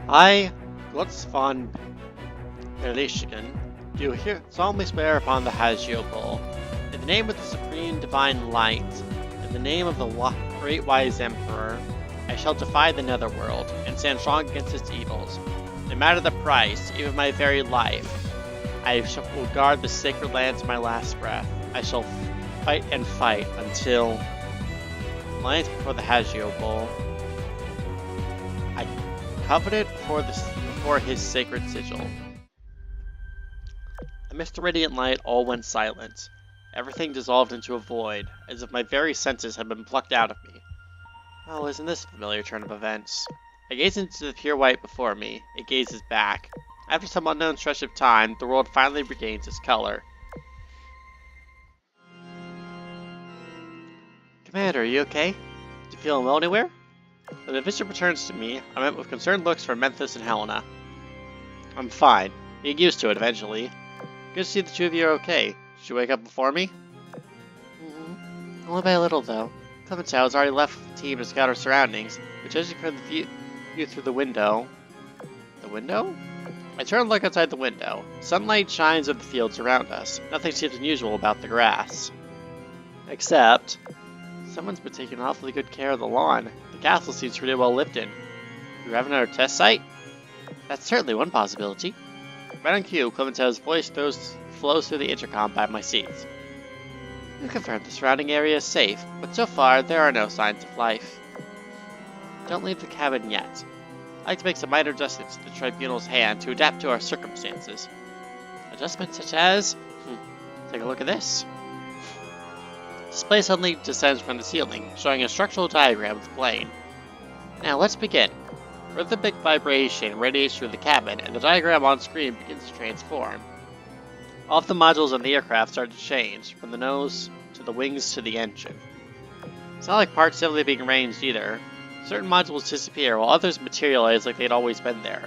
I, Glutz von Berlichingen, do here solemnly swear upon the Hagiobull, in the name of the supreme divine light, in the name of the great wise emperor, I shall defy the netherworld and stand strong against its evils. No matter the price, even my very life, will guard the sacred land to my last breath. I shall fight and fight until alliance before the Hagiobull. I covenant before his sacred sigil. Amidst the radiant light, all went silent. Everything dissolved into a void, as if my very senses had been plucked out of me. Oh, isn't this a familiar turn of events? I gaze into the pure white before me. It gazes back. After some unknown stretch of time, the world finally regains its color. Commander, are you okay? Do you feel unwell anywhere? When the vision returns to me, I'm met with concerned looks from Memphis and Helena. I'm fine. You get used to it eventually. Good to see the two of you are okay. Did you wake up before me? Only by a little, though. Clemenceau has already left with the team to scout our surroundings, but judging from the view through the window... The window? I turn and look outside the window. Sunlight shines over the fields around us. Nothing seems unusual about the grass. Except... someone's been taking awfully good care of the lawn. The castle seems pretty well lived in. Do we have another test site? That's certainly one possibility. Right on cue, Clemenceau's voice flows through the intercom by my seats. You confirmed the surrounding area is safe, but so far there are no signs of life. Don't leave the cabin yet. I'd like to make some minor adjustments to the tribunal's hand to adapt to our circumstances. Adjustments such as... take a look at this. Display suddenly descends from the ceiling, showing a structural diagram of the plane. Now let's begin. Rhythmic vibration radiates through the cabin, and the diagram on screen begins to transform. All of the modules on the aircraft start to change, from the nose to the wings to the engine. It's not like parts simply being arranged either. Certain modules disappear, while others materialize like they'd always been there.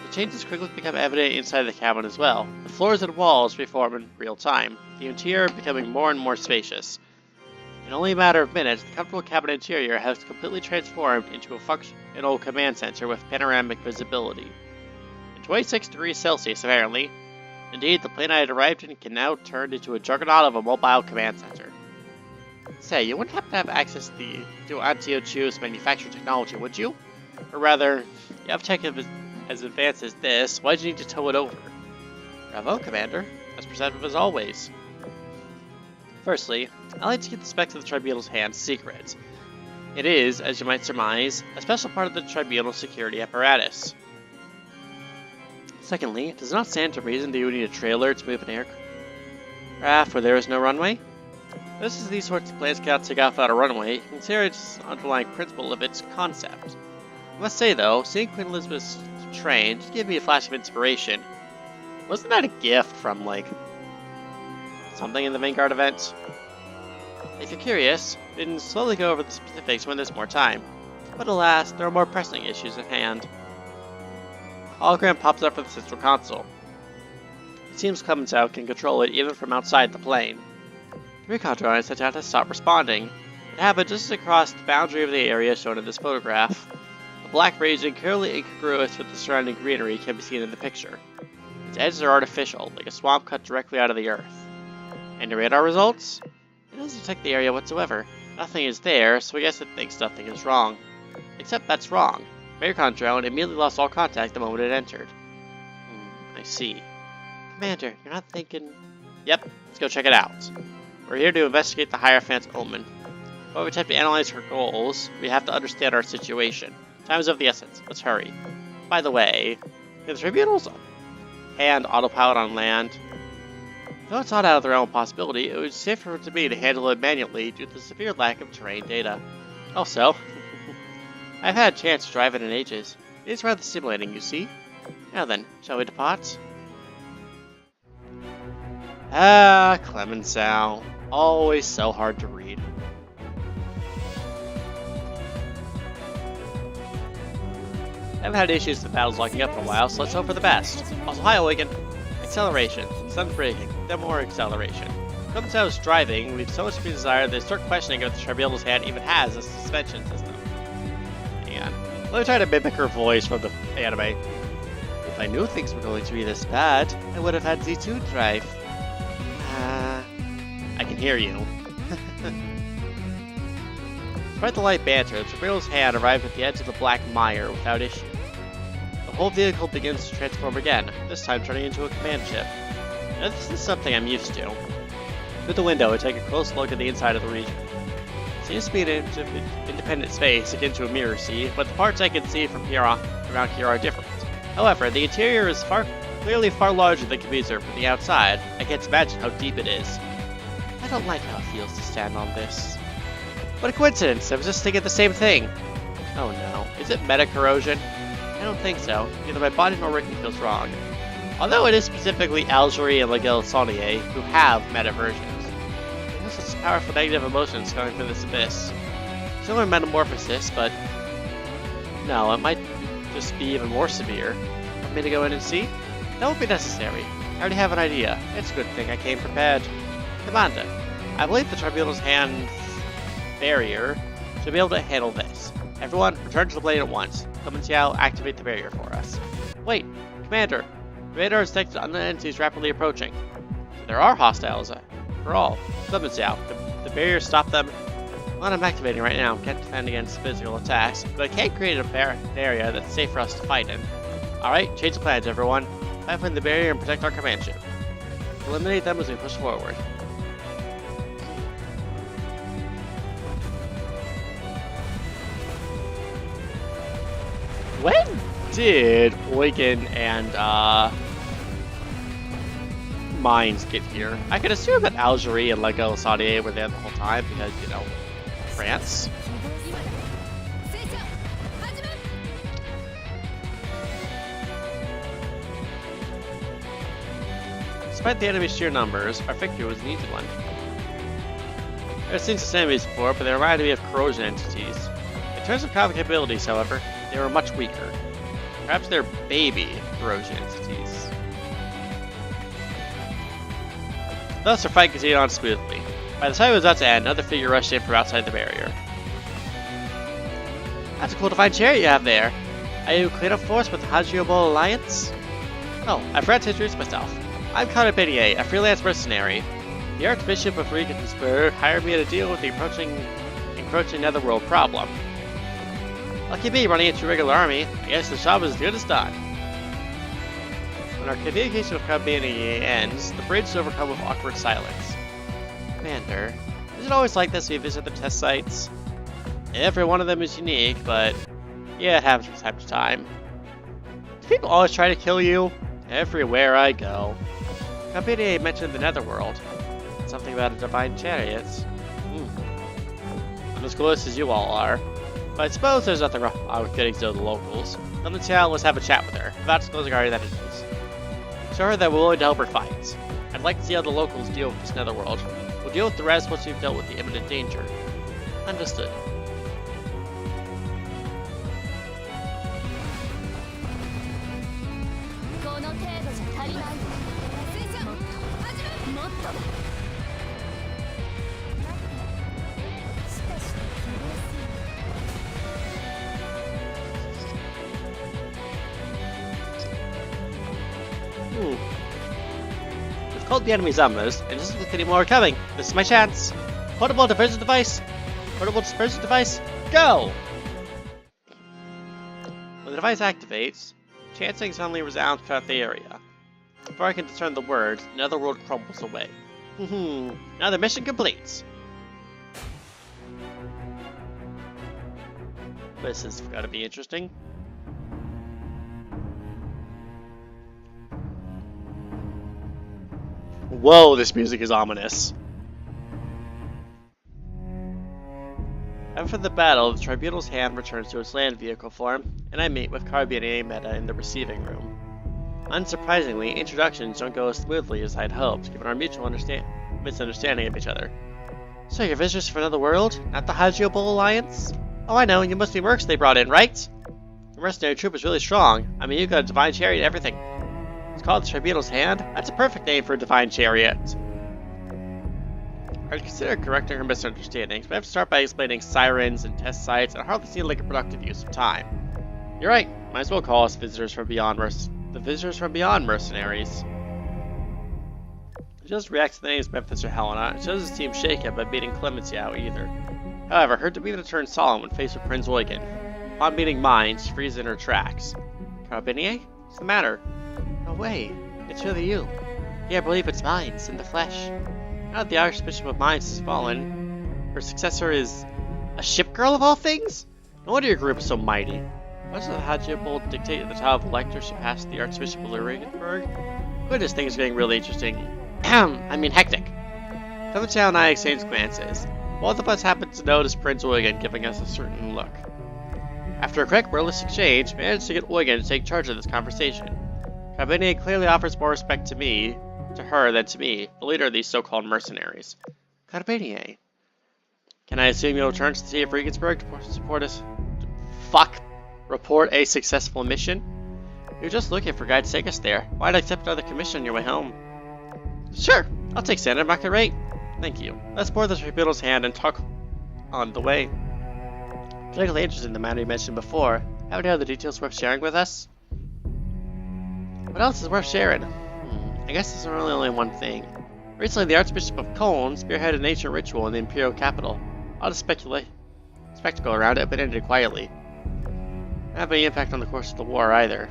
The changes quickly become evident inside the cabin as well. The floors and walls reform in real time, the interior becoming more and more spacious. In only a matter of minutes, the comfortable cabin interior has completely transformed into a functional command center with panoramic visibility. At 26 degrees Celsius, apparently. Indeed, the plane I had arrived in can now turn into a juggernaut of a mobile command center. Say, you wouldn't happen to have access to the Antiochu's manufacturing technology, would you? Or rather, you have tech as advanced as this, why'd you need to tow it over? Bravo, Commander. As perceptive as always. Firstly, I like to keep the specs of the Tribunal's hand secret. It is, as you might surmise, a special part of the Tribunal's security apparatus. Secondly, does it not stand to reason that you would need a trailer to move an aircraft where there is no runway? Just as these sorts of planes cannot take off without a runway, consider its underlying principle of its concept. I must say though, seeing Queen Elizabeth's train did give me a flash of inspiration. Wasn't that a gift from, like, something in the Vanguard event? If you're curious, we can slowly go over the specifics when there's more time. But alas, there are more pressing issues at hand. A hologram pops up for the central console. It seems Clemenceau can control it even from outside the plane. The recon drone is set out to stop responding. It happened just across the boundary of the area shown in this photograph. A black region clearly incongruous with the surrounding greenery can be seen in the picture. Its edges are artificial, like a swamp cut directly out of the earth. And the radar results? It doesn't detect the area whatsoever. Nothing is there, so I guess it thinks nothing is wrong. Except that's wrong. The recon drone immediately lost all contact the moment it entered. I see. Commander, you're not thinking... Yep, let's go check it out. We're here to investigate the Hierophant's omen. While we attempt to analyze her goals, we have to understand our situation. Time is of the essence. Let's hurry. By the way, the Tribunal's hand autopilot on land. Though it's not out of the realm of possibility, it would be safer to me to handle it manually due to the severe lack of terrain data. Also, I've had a chance to drive it in ages. It's rather stimulating, you see. Now then, shall we depart? Ah, Clemenceau. Always so hard to read. I haven't had issues with battles locking up in a while, so let's hope for the best. Also, hi, Oigan. Acceleration. Sun's breaking. Then more acceleration. Clemenceau's driving leaves so much to be desired that I start questioning if the Tribunal's hand even has a suspension system. Hang on. Let me try to mimic her voice from the anime. If I knew things were going to be this bad, I would have had Z2 drive. I can hear you. Despite the light banter, the torpedo's hand arrived at the edge of the black mire without issue. The whole vehicle begins to transform again, this time turning into a command ship. Now, this is something I'm used to. Through the window, I take a close look at the inside of the region. It seems to be an independent space akin to a mirror sea, but the parts I can see from around here are different. However, the interior is clearly far larger than can be observed from the outside. I can't imagine how deep it is. I don't like how it feels to stand on this. What a coincidence, I was just thinking the same thing. Oh no, is it meta corrosion? I don't think so. Neither my body nor Ricky feels wrong. Although it is specifically Azur and Hagiobull who have meta versions. There's such powerful negative emotions coming from this abyss. Similar metamorphosis, but no, it might just be even more severe. Want me to go in and see? That won't be necessary. I already have an idea. It's a good thing I came prepared. Commander, I believe the Tribunal's hand barrier should be able to handle this. Everyone, return to the plane at once. Come and see how activate the barrier for us. Wait, Commander. The radar has detected unknown entities rapidly approaching. There are hostiles, for all. Come and see how. The barrier stopped them. Well, I'm activating right now. Can't defend against physical attacks, but I can create an area that's safe for us to fight in. Alright, change the plans, everyone. Fight within the barrier and protect our command ship. Eliminate them as we push forward. When did Eugen and Mines get here? I could assume that Azur and Hagiobull were there the whole time because, you know, France. Despite the enemy's sheer numbers, our victory was an easy one. I've seen some enemies before, but they reminded me of corrosion entities. In terms of combat capabilities, however, they were much weaker. Perhaps they're baby corrosion entities. Thus, our fight continued on smoothly. By the time it was about to end, another figure rushed in from outside the barrier. That's a cool divine chariot you have there. Are you a cleanup force with the Hagiobull Alliance? Oh, I forgot to introduce myself. I'm Connor Benier, a freelance mercenary. The Archbishop of Regensburg hired me to deal with the encroaching netherworld problem. Lucky me running into a regular army. I guess the job is as good as done. When our communication with Benier ends, the bridge is overcome with awkward silence. Commander, is it always like this when you visit the test sites? Every one of them is unique, but yeah, it happens from time to time. Do people always try to kill you? Everywhere I go. Benier mentioned the netherworld. Something about a divine chariot. I'm as close as you all are. But I suppose there's nothing wrong with getting to know the locals. Come to town, let's have a chat with her, without disclosing already that it is. Show her that we're willing to help her fight. I'd like to see how the locals deal with this netherworld. We'll deal with the rest once we've dealt with the imminent danger. Understood. We've called the enemy's ambush, and just look at any more coming. This is my chance. Portable diversion device. Portable dispersion device. Go! When the device activates, chanting suddenly resounds throughout the area. Before I can discern the words, another world crumbles away. Now the mission completes. This has got to be interesting. Whoa, this music is ominous. After the battle, the Tribunal's hand returns to its land vehicle form, and I meet with Benier Meta in the receiving room. Unsurprisingly, introductions don't go as smoothly as I'd hoped, given our mutual misunderstanding of each other. So you're visitors from another world? Not the Hagiobull Alliance? Oh, I know, you must be mercs they brought in, right? The mercenary troop is really strong. I mean, you got a divine chariot and everything. It's called the Tribunal's Hand? That's a perfect name for a divine chariot. I'd consider correcting her misunderstandings, but I have to start by explaining sirens and test sites, and it hardly seemed like a productive use of time. You're right. Might as well call us visitors from beyond the visitors from beyond mercenaries. It doesn't react to the names Memphis or Helena. It doesn't seem shaken by beating Clemency out either. However, her demeanor turned solemn when faced with Prince Eugen. Upon meeting mine, she freezes in her tracks. Carabinier? What's the matter? No way. It's really you. Yeah, I believe it's Mines in the flesh. Now that the Archbishop of Mines has fallen, her successor is a ship girl of all things? No wonder your group is so mighty. Why does the Hagiobull dictate at the top of elector should pass the Archbishop of Regensburg? Goodness, things are getting really interesting. Hectic. Clemency and I exchange glances. Both of us happen to notice Prince Eugen giving us a certain look. After a quick, wordless exchange, we managed to get Eugen to take charge of this conversation. Carabinier clearly offers more respect to her than to me, the leader of these so-called mercenaries. Carabinier. Can I assume you'll return to the city of Regensburg to report a successful mission? You're just looking for a guide to take us there. Why'd I accept another commission on your way home? Sure, I'll take standard market rate. Thank you. Let's board this tribunal's hand and talk on the way. Particularly interested in the matter you mentioned before. Have any other details worth sharing with us? What else is worth sharing? I guess there's really only one thing. Recently, the Archbishop of Cologne spearheaded an ancient ritual in the imperial capital. All the spectacle around it, but ended quietly. Not have any impact on the course of the war either.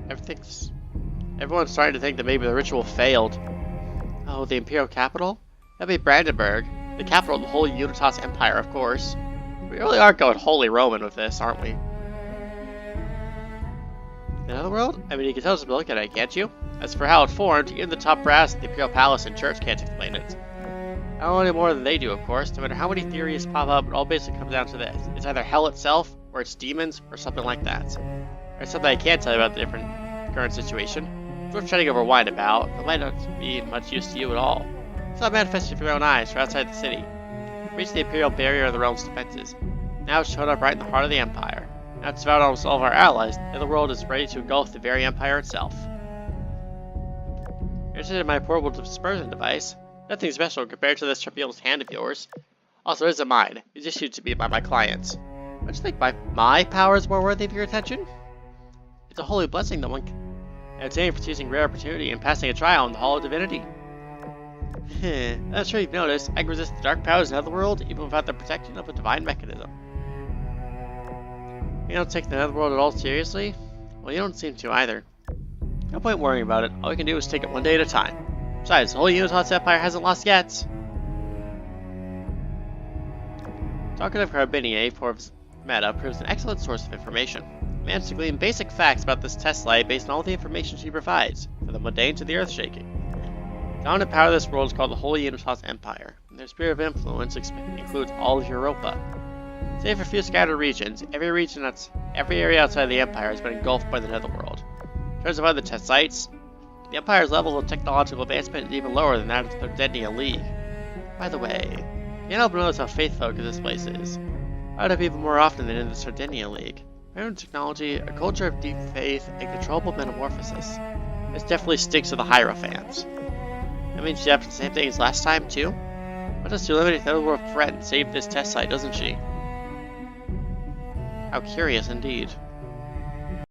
Everyone's starting to think that maybe the ritual failed. Oh, the imperial capital? That'd be Brandenburg, the capital of the whole Unitas Empire, of course. We really are going wholly Roman with this, aren't we? Another world? I mean, you can tell us to look at it, can't you? As for how it formed, even the top brass at the Imperial Palace and Church can't explain it. I don't know any more than they do, of course. No matter how many theories pop up, it all basically comes down to this. It's either hell itself, or it's demons, or something like that. There's something I can't tell you about the current situation. It's worth chatting over wine about, but might not be much use to you at all. It's not manifested with your own eyes, from outside the city. Reach the Imperial barrier of the realm's defenses. Now it's showed up right in the heart of the Empire. Now it's about almost all of our allies, and the world is ready to engulf the very Empire itself. Interested in my portable dispersion device? Nothing special compared to this tribunal's hand of yours. Also, it isn't mine. It's issued to me by my clients. Don't you think my power is more worthy of your attention? It's a holy blessing that one can obtain for choosing rare opportunity and passing a trial in the Hall of Divinity. I'm sure you've noticed, I can resist the dark powers of the netherworld even without the protection of a divine mechanism. You don't take the netherworld at all seriously? Well, you don't seem to either. No point worrying about it. All we can do is take it one day at a time. Besides, the whole Unitas Empire hasn't lost yet. Talking of Carabinier, Forbes Meta proves an excellent source of information. He managed to glean basic facts about this test light based on all the information she provides, from the mundane to the earth-shaking. The dominant power of this world is called the Holy Unitas Empire, and their sphere of influence includes all of Europa. Save for a few scattered regions, every area outside the Empire has been engulfed by the Netherworld. In terms of other test sites, the Empire's level of technological advancement is even lower than that of the Sardinia League. By the way, you can't help but notice how faith-focused this place is. I would have people more often than in the Sardinia League. Modern technology, a culture of deep faith, and controllable metamorphosis. This definitely sticks to the Hierophants. That means she happened the same thing as last time, too? What does to eliminate the Netherworld threat and save this test site, doesn't she? How curious indeed.